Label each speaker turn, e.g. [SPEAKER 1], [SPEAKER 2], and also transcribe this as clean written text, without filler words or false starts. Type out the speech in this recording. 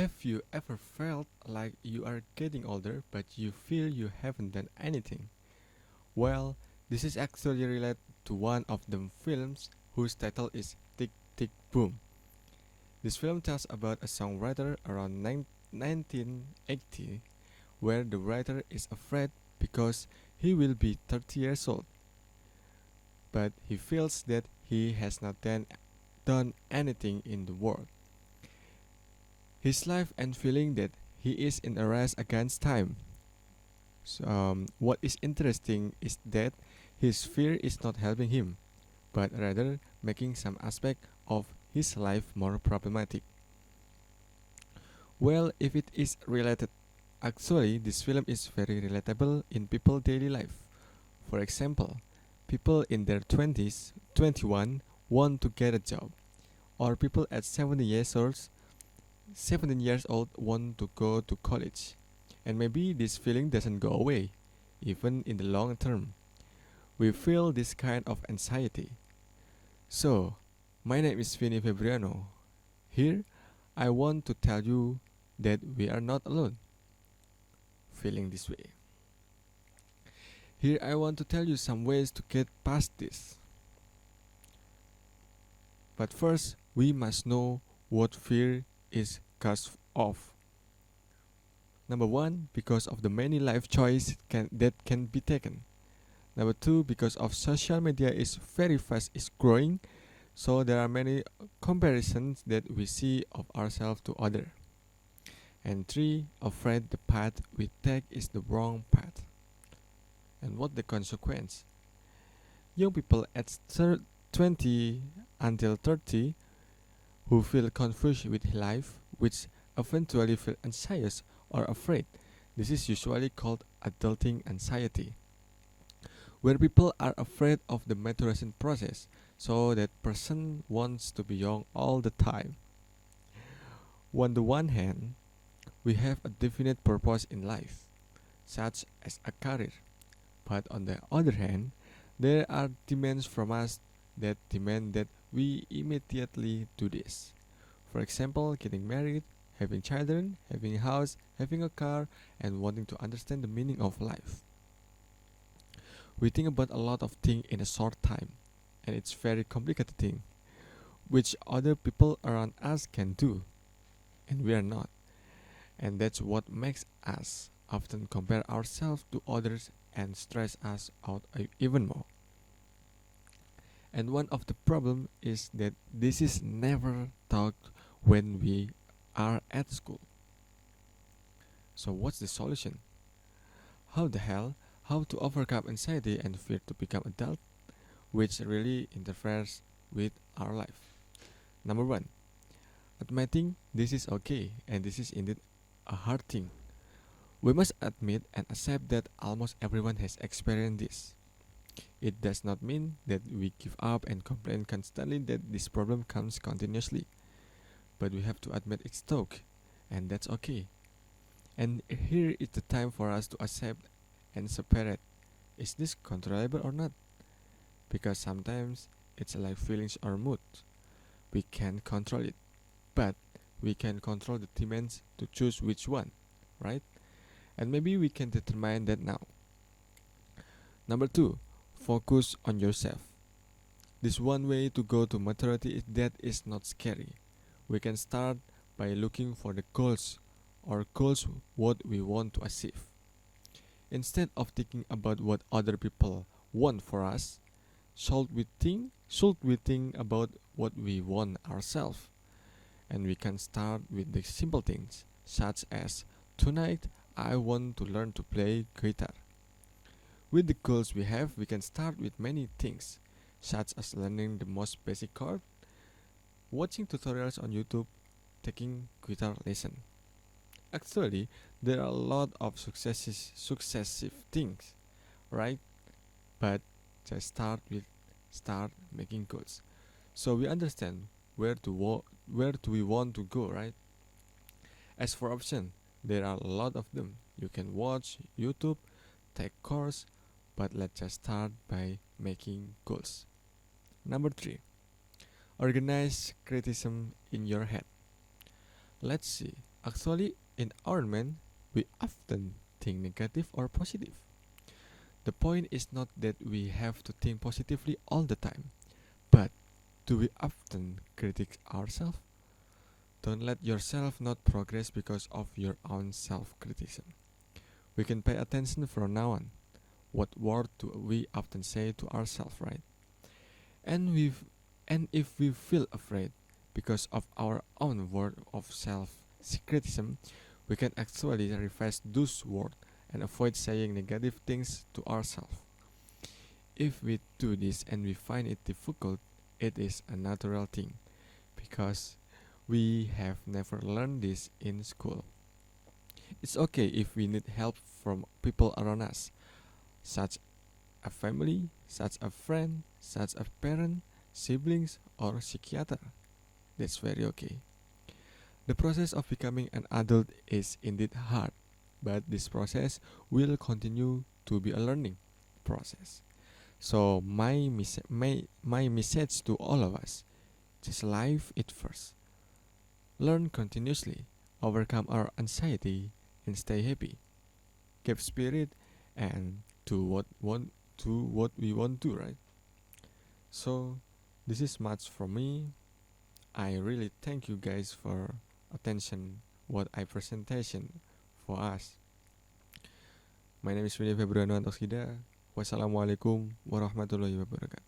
[SPEAKER 1] Have you ever felt like you are getting older but you feel you haven't done anything? Well, this is actually related to one of the films whose title is Tick Tick Boom. This film tells about a songwriter around 1980 where the writer is afraid because he will be 30 years old, but he feels that he has not done anything in the world. His life and feeling that he is in a race against time. What is interesting is that his fear is not helping him, but rather making some aspect of his life more problematic. Well, if it is related, actually, this film is very relatable in people's daily life. For example, people in their 20s, 21, want to get a job, or people at 17 years old want to go to college. And maybe this feeling doesn't go away, even in the long term. We feel this kind of anxiety. So, my name is Vini Vebriano. Here, I want to tell you that we are not alone feeling this way. Here, I want to tell you some ways to get past this. But first, we must know what fear is caused of. Number one, because of the many life choices that can be taken. Number two, because of social media is very fast is growing, so there are many comparisons that we see of ourselves to other. And three, afraid the path we take is the wrong path. And what the consequence? Young people at 20 until 30 who feel confused with life, which eventually feel anxious or afraid. This is usually called adulting anxiety, where people are afraid of the maturation process, so that person wants to be young all the time. On the one hand, we have a definite purpose in life, such as a career, but on the other hand, there are demands from us that demand that we immediately do this. For example, getting married, having children, having a house, having a car, and wanting to understand the meaning of life. We think about a lot of things in a short time, and it's very complicated thing, which other people around us can do, and we are not. And that's what makes us often compare ourselves to others and stress us out even more. And one of the problem is that this is never taught when we are at school. So what's the solution? How the hell? How to overcome anxiety and fear to become adult, which really interferes with our life. Number one, admitting this is okay and this is indeed a hard thing. We must admit and accept that almost everyone has experienced this. It does not mean that we give up and complain constantly that this problem comes continuously, but we have to admit it's stuck, and that's okay. And here is the time for us to accept and separate. Is this controllable or not? Because sometimes it's like feelings or mood. We can't control it, but we can control the demands to choose which one, right? And maybe we can determine that now. Number two, focus on yourself. This one way to go to maturity is that is not scary. We can start by looking for the goals or goals what we want to achieve. Instead of thinking about what other people want for us, should we think about what we want ourselves? And we can start with the simple things, such as tonight I want to learn to play guitar. With the goals we have, we can start with many things, such as learning the most basic chord, watching tutorials on YouTube, taking guitar lesson. Actually, there are a lot of successive things, right? But just start making goals, so we understand where do we want to go, right? As for option, there are a lot of them. You can watch YouTube, take course, but let's just start by making goals. Number three, organize criticism in your head. Let's see. Actually, in our mind, we often think negative or positive. The point is not that we have to think positively all the time, but do we often critique ourselves? Don't let yourself not progress because of your own self-criticism. We can pay attention from now on. What word do we often say to ourselves, right? And we and if we feel afraid because of our own word of self-criticism, we can actually refresh those words and avoid saying negative things to ourselves. If we do this and we find it difficult, it is a natural thing because we have never learned this in school. It's okay if we need help from people around us, such a family, such a friend, such a parent, siblings, or psychiater. That's very okay. The process of becoming an adult is indeed hard, but this process will continue to be a learning process. So my message to all of us, just live it first. Learn continuously, overcome our anxiety, and stay happy. Keep spirit and do what we want to, right? So this is much from me. I really thank you guys for attention what I presentation for us. My name is Vebriano. Wassalamualaikum warahmatullahi wabarakatuh.